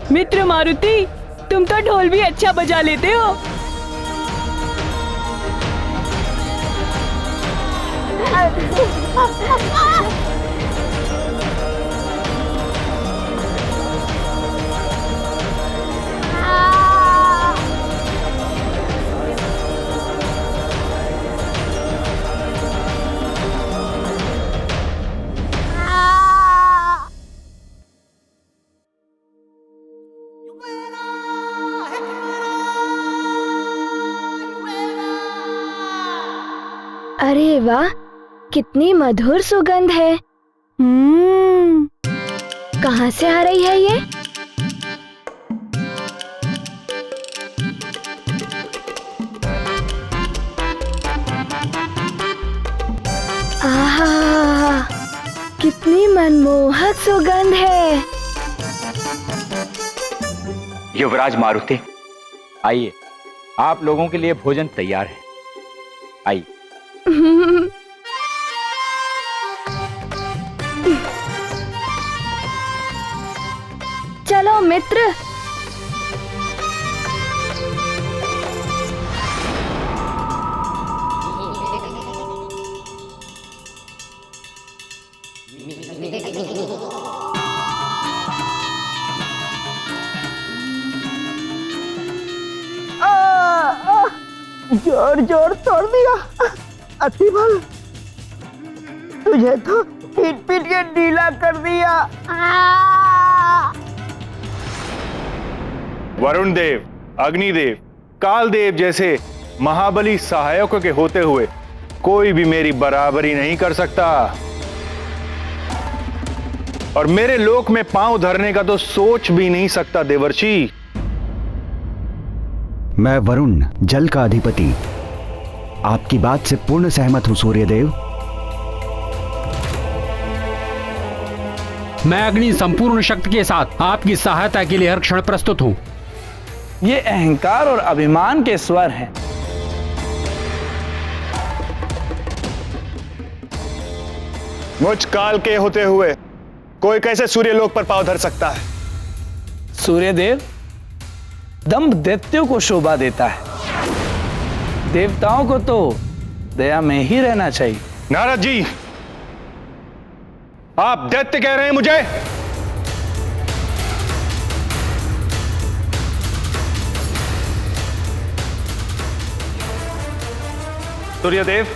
मित्र मारुति, तुम तो ढोल भी अच्छा बजा लेते हो। अरे वाह, कितनी मधुर सुगंध है। कहाँ से आ रही है ये? आहा, कितनी मनमोहक सुगंध है। युवराज मारुति, आइए, आप लोगों के लिए भोजन तैयार है। आइए। चलो मित्र। जोर जोर तोड़ दिया। अतिबल, तुझे तो पीट पीट के ढीला कर दिया। वरुण देव, अग्निदेव, कालदेव जैसे महाबली सहायकों के होते हुए कोई भी मेरी बराबरी नहीं कर सकता, और मेरे लोक में पांव धरने का तो सोच भी नहीं सकता। देवर्षि, मैं वरुण, जल का अधिपति, आपकी बात से पूर्ण सहमत हूं सूर्यदेव। मैं अग्नि संपूर्ण शक्ति के साथ आपकी सहायता के लिए हर क्षण प्रस्तुत हूं। ये अहंकार और अभिमान के स्वर हैं। मुझ काल के होते हुए कोई कैसे सूर्यलोक पर पांव धर सकता है? सूर्यदेव, दंभ दैत्यों को शोभा देता है, देवताओं को तो दया में ही रहना चाहिए। नारद जी, आप दैत्य कह रहे हैं मुझे? सूर्यदेव,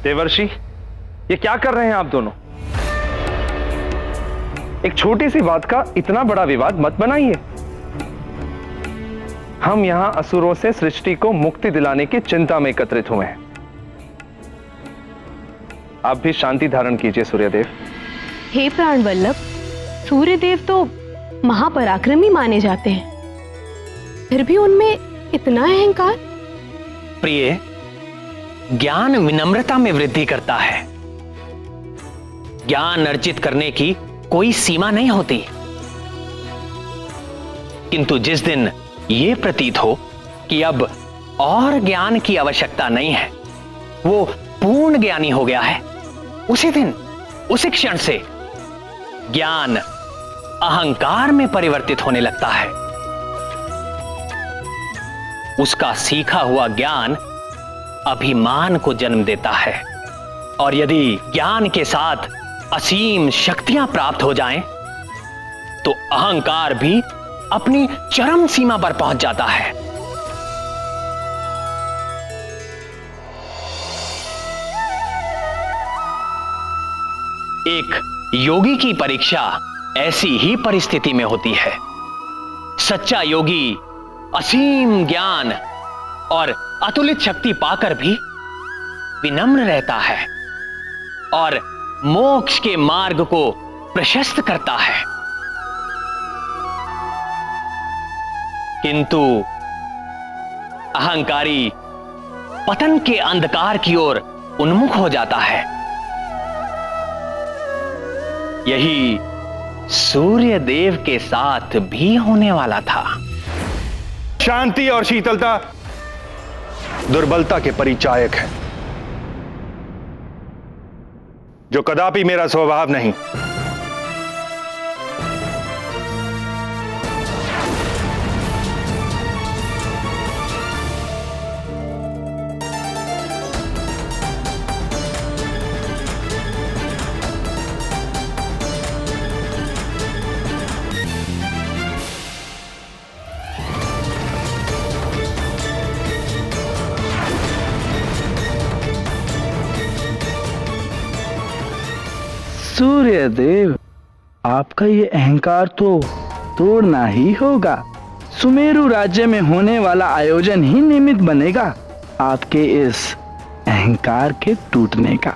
देवर्षि, ये क्या कर रहे हैं आप दोनों? एक छोटी सी बात का इतना बड़ा विवाद मत बनाइए। हम यहां असुरों से सृष्टि को मुक्ति दिलाने की चिंता में एकत्रित हुए हैं। आप भी शांति धारण कीजिए सूर्यदेव। हे प्राण वल्लभ, सूर्यदेव तो महापराक्रमी माने जाते हैं, फिर भी उनमें इतना अहंकार। प्रिय, ज्ञान विनम्रता में वृद्धि करता है। ज्ञान अर्जित करने की कोई सीमा नहीं होती, किंतु जिस दिन यह प्रतीत हो कि अब और ज्ञान की आवश्यकता नहीं है, वो पूर्ण ज्ञानी हो गया है, उसी दिन, उसी क्षण से ज्ञान अहंकार में परिवर्तित होने लगता है। उसका सीखा हुआ ज्ञान अभिमान को जन्म देता है, और यदि ज्ञान के साथ असीम शक्तियां प्राप्त हो जाएं, तो अहंकार भी अपनी चरम सीमा पर पहुंच जाता है। एक योगी की परीक्षा ऐसी ही परिस्थिति में होती है। सच्चा योगी असीम ज्ञान और अतुलित शक्ति पाकर भी विनम्र रहता है और मोक्ष के मार्ग को प्रशस्त करता है, किंतु अहंकारी पतन के अंधकार की ओर उन्मुख हो जाता है। यही सूर्य देव के साथ भी होने वाला था। शांति और शीतलता दुर्बलता के परिचायक हैं, जो कदापि मेरा स्वभाव नहीं। सूर्यदेव, आपका ये अहंकार तो तोड़ना ही होगा। सुमेरु राज्य में होने वाला आयोजन ही निमित्त बनेगा आपके इस अहंकार के टूटने का।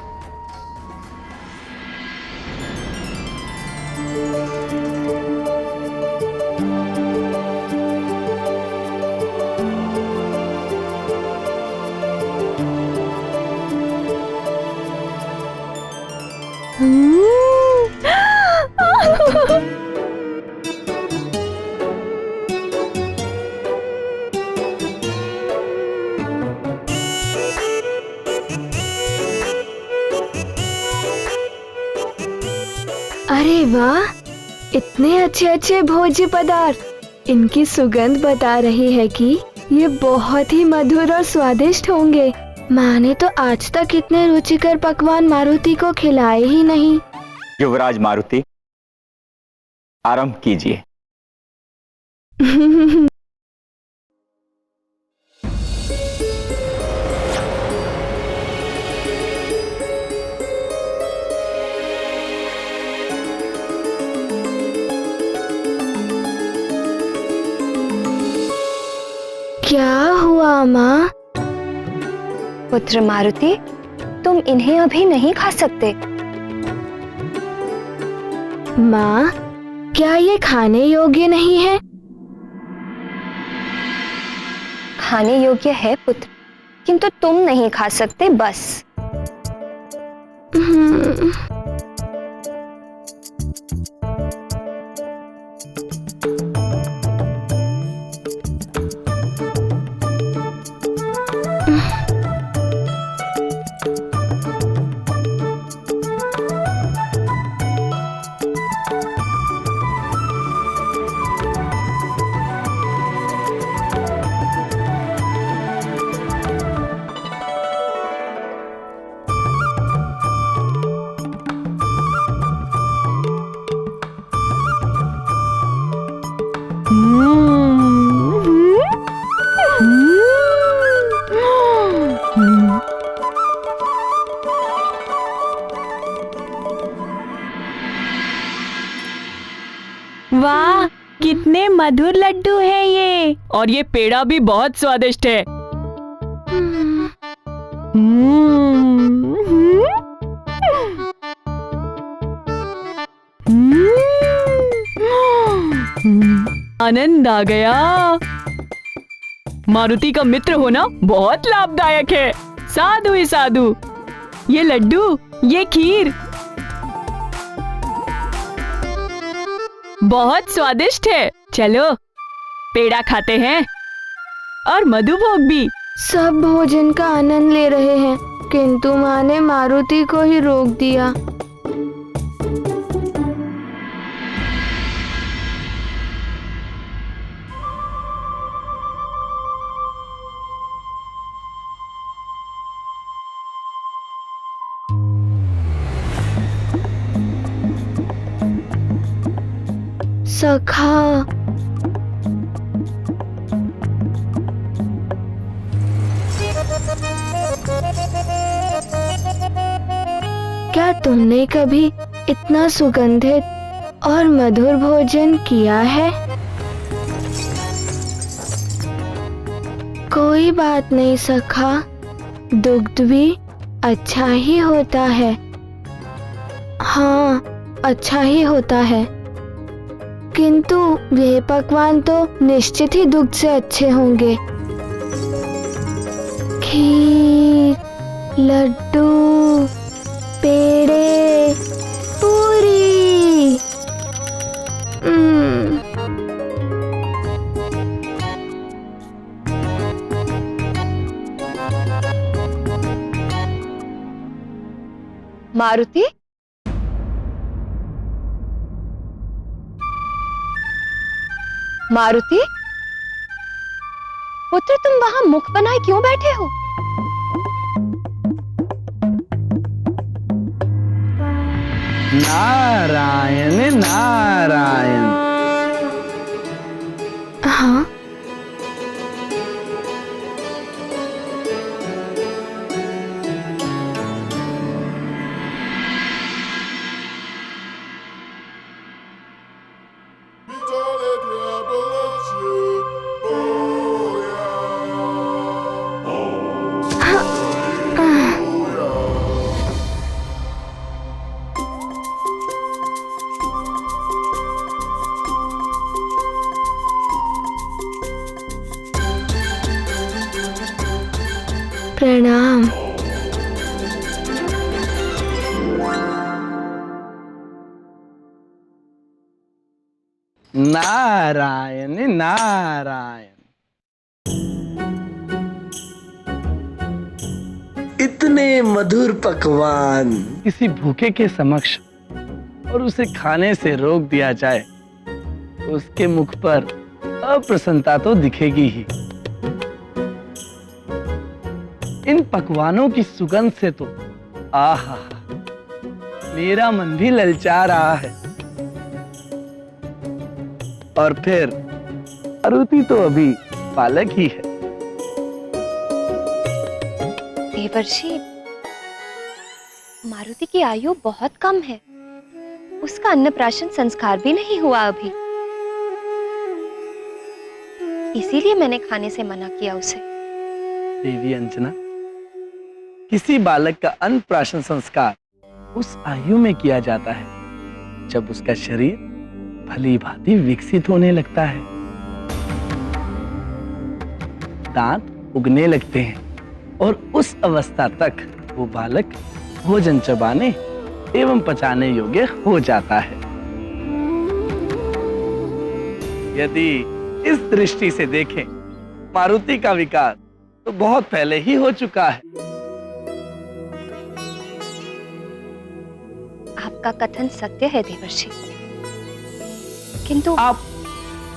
अरे वाह, इतने अच्छे अच्छे भोज्य पदार्थ। इनकी सुगंध बता रही है कि ये बहुत ही मधुर और स्वादिष्ट होंगे। माँ ने तो आज तक इतने रुचिकर पकवान मारुति को खिलाए ही नहीं। युवराज मारुति, आरंभ कीजिए। क्या हुआ माँ? पुत्र मारुति, तुम इन्हें अभी नहीं खा सकते। माँ, क्या ये खाने योग्य नहीं है? खाने योग्य है पुत्र, किंतु तुम नहीं खा सकते बस। वाह, कितने मधुर लड्डू हैं ये। और ये पेड़ा भी बहुत स्वादिष्ट है। आनंद आ गया। मारुति का मित्र होना बहुत लाभदायक है। साधु ही साधु। ये लड्डू, ये खीर बहुत स्वादिष्ट है। चलो पेड़ा खाते हैं और मधुभोग भी। सब भोजन का आनंद ले रहे हैं, किंतु माँ ने मारुति को ही रोक दिया। सखा, क्या तुमने कभी इतना सुगंधित और मधुर भोजन किया है? कोई बात नहीं सखा, दुग्ध भी अच्छा ही होता है। हाँ, अच्छा ही होता है, किंतु ये पकवान तो निश्चित ही दुग्ध से अच्छे होंगे। खीर, लड्डू, पेड़े, पूरी। मारुति, मारुति, पुत्र तुम वहां मुख बनाए क्यों बैठे हो? नारायण नारायण। हाँ, प्रणाम। नारायण नारायण। इतने मधुर पकवान किसी भूखे के समक्ष और उसे खाने से रोक दिया जाए तो उसके मुख पर अप्रसन्नता तो दिखेगी ही। इन पकवानों की सुगंध से तो आहा, मेरा मन भी ललचा रहा है। और फिर मारुति तो अभी बालक ही है। देवर्षि, मारुति की आयु बहुत कम है। उसका अन्नप्राशन संस्कार भी नहीं हुआ अभी, इसीलिए मैंने खाने से मना किया उसे। देवी अंजना, किसी बालक का अन्नप्राशन संस्कार उस आयु में किया जाता है जब उसका शरीर भली भांति विकसित होने लगता है, दांत उगने लगते हैं और उस अवस्था तक वो बालक भोजन चबाने एवं पचाने योग्य हो जाता है। यदि इस दृष्टि से देखें, मारुति का विकास तो बहुत पहले ही हो चुका है। आपका कथन सत्य है देवर्षि, किंतु आप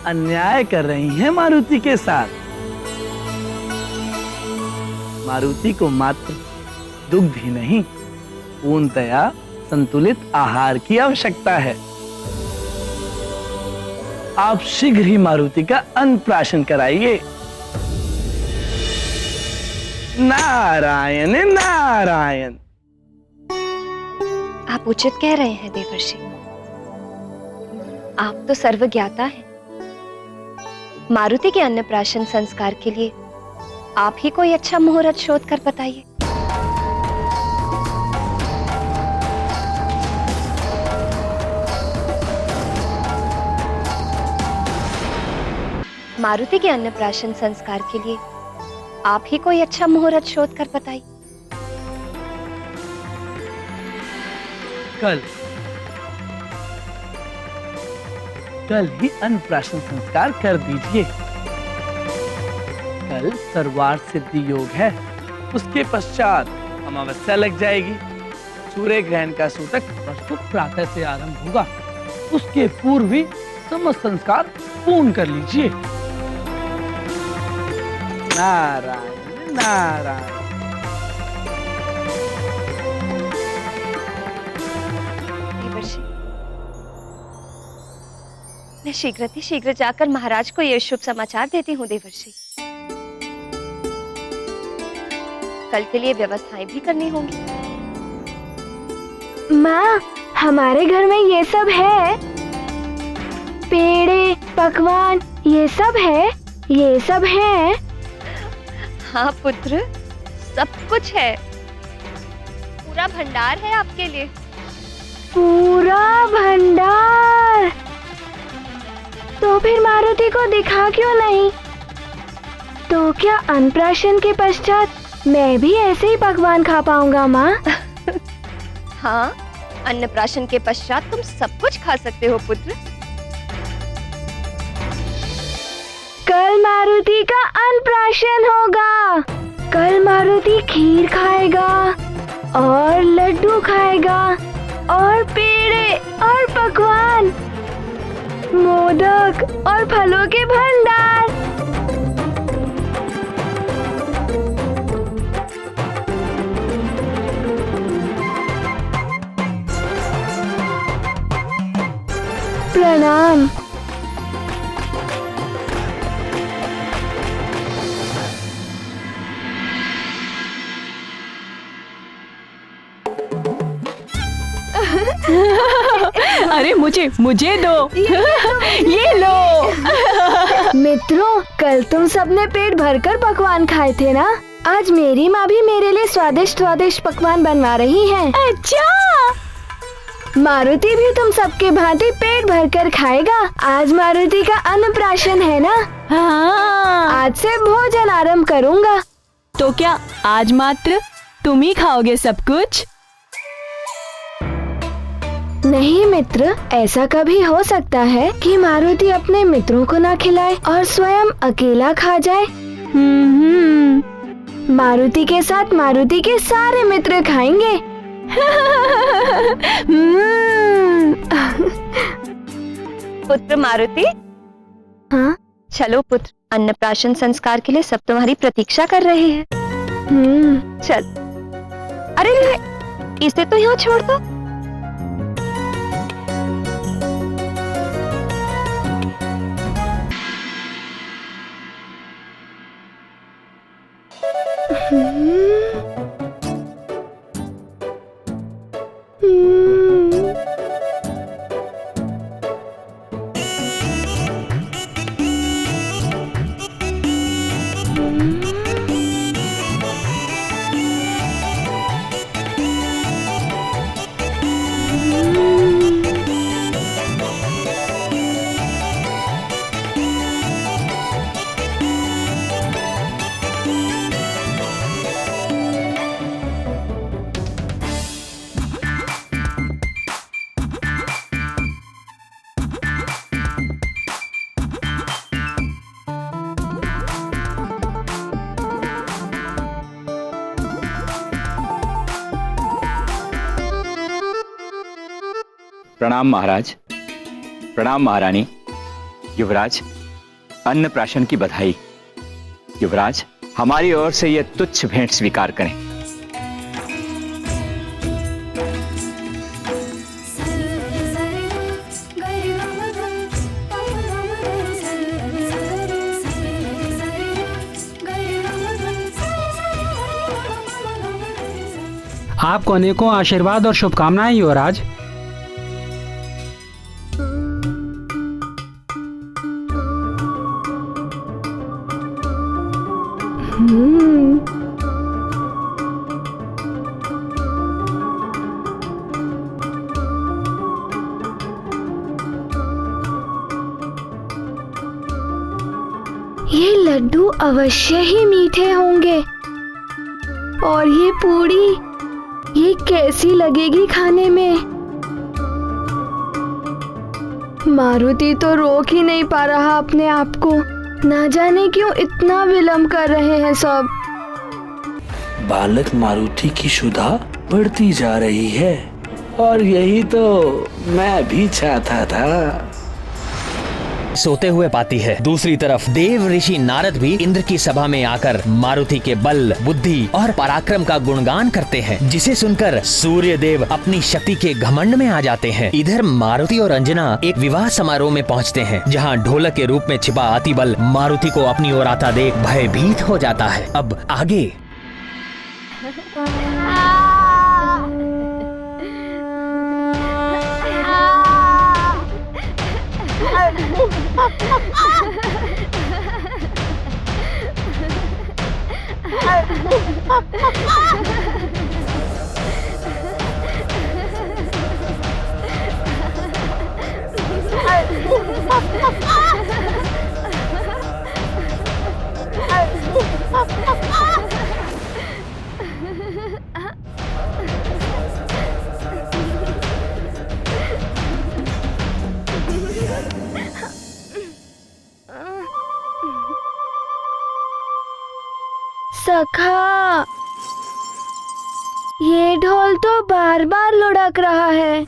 अन्याय कर रही हैं मारुति के साथ। मारुति को मात्र दुग्ध ही नहीं, पूर्णतया संतुलित आहार की आवश्यकता है। आप शीघ्र ही मारुति का अन्नप्राशन कराइए। नारायण नारायण। आप उचित कह रहे हैं देवर्षि। आप तो सर्वज्ञाता हैं। मारुति के अन्नप्राशन संस्कार के लिए आप ही कोई अच्छा मुहूर्त शोध कर बताइए। मारुति के अन्नप्राशन संस्कार के लिए आप ही कोई अच्छा मुहूर्त शोध कर बताइए। कल ही अन्नप्राशन संस्कार कर दीजिए। कल सर्वार्थ सिद्धि योग है, उसके पश्चात अमावस्या लग जाएगी। सूर्य ग्रहण का सूतक परसों प्रातः से आरंभ होगा। उसके पूर्व ही समस्त संस्कार पूर्ण कर लीजिए। नारायण नारायण। देवर्षि, मैं शीघ्र जाकर महाराज को यह शुभ समाचार देती हूँ देवर्षि। कल के लिए व्यवस्थाएं भी करनी होंगी। माँ, हमारे घर में ये सब है, पेड़े पकवान ये सब है, ये सब है। हाँ पुत्र, सब कुछ है। पूरा भंडार है आपके लिए। पूरा भंडार। तो फिर मारुति को दिखा क्यों नहीं? तो क्या अन्नप्राशन के पश्चात मैं भी ऐसे ही पकवान खा पाऊंगा माँ? हाँ, अन्नप्राशन के पश्चात तुम सब कुछ खा सकते हो पुत्र। कल मारुति का अन्नप्राशन होगा। कल मारुति खीर खाएगा और लड्डू खाएगा और पेड़े और पकवान, मोदक और फलों के भंडार। प्रणाम। अरे मुझे दो। ये लो। मित्रों, कल तुम सबने पेट भरकर पकवान खाए थे ना? आज मेरी माँ भी मेरे लिए स्वादिष्ट स्वादिष्ट पकवान बनवा रही है। अच्छा, मारुति भी तुम सबके भांति पेट भरकर खाएगा। आज मारुति का अन्नप्राशन है ना? हाँ। आज से भोजन आरंभ करूँगा। तो क्या आज मात्र तुम ही खाओगे सब कुछ? नहीं मित्र, ऐसा कभी हो सकता है कि मारुति अपने मित्रों को ना खिलाए और स्वयं अकेला खा जाए। मारुति के साथ मारुति के सारे मित्र खाएंगे। पुत्र मारुति। हाँ? चलो पुत्र, अन्नप्राशन संस्कार के लिए सब तुम्हारी प्रतीक्षा कर रहे हैं। चल। अरे इसे तो यहाँ छोड़ दो। प्रणाम महाराज, प्रणाम महारानी। युवराज, अन्नप्राशन की बधाई। युवराज, हमारी ओर से यह तुच्छ भेंट स्वीकार करें। आपको अनेकों आशीर्वाद और शुभकामनाएं युवराज। ये लड्डू अवश्य ही मीठे होंगे। और ये पूड़ी, ये कैसी लगेगी खाने में? मारुति तो रोक ही नहीं पा रहा अपने आप को। ना जाने क्यों इतना विलंब कर रहे हैं सब। बालक मारुति की क्षुधा बढ़ती जा रही है और यही तो मैं भी चाहता था। सोते हुए पाती है। दूसरी तरफ देव ऋषि नारद भी इंद्र की सभा में आकर मारुति के बल, बुद्धि और पराक्रम का गुणगान करते हैं, जिसे सुनकर सूर्य देव अपनी शक्ति के घमंड में आ जाते हैं। इधर मारुति और अंजना एक विवाह समारोह में पहुंचते हैं, जहां ढोलक के रूप में छिपा अतिबल मारुति को अपनी ओर आता देख भयभीत हो जाता है। अब आगे। सखा, ये ढोल तो बार बार लुढ़क रहा है।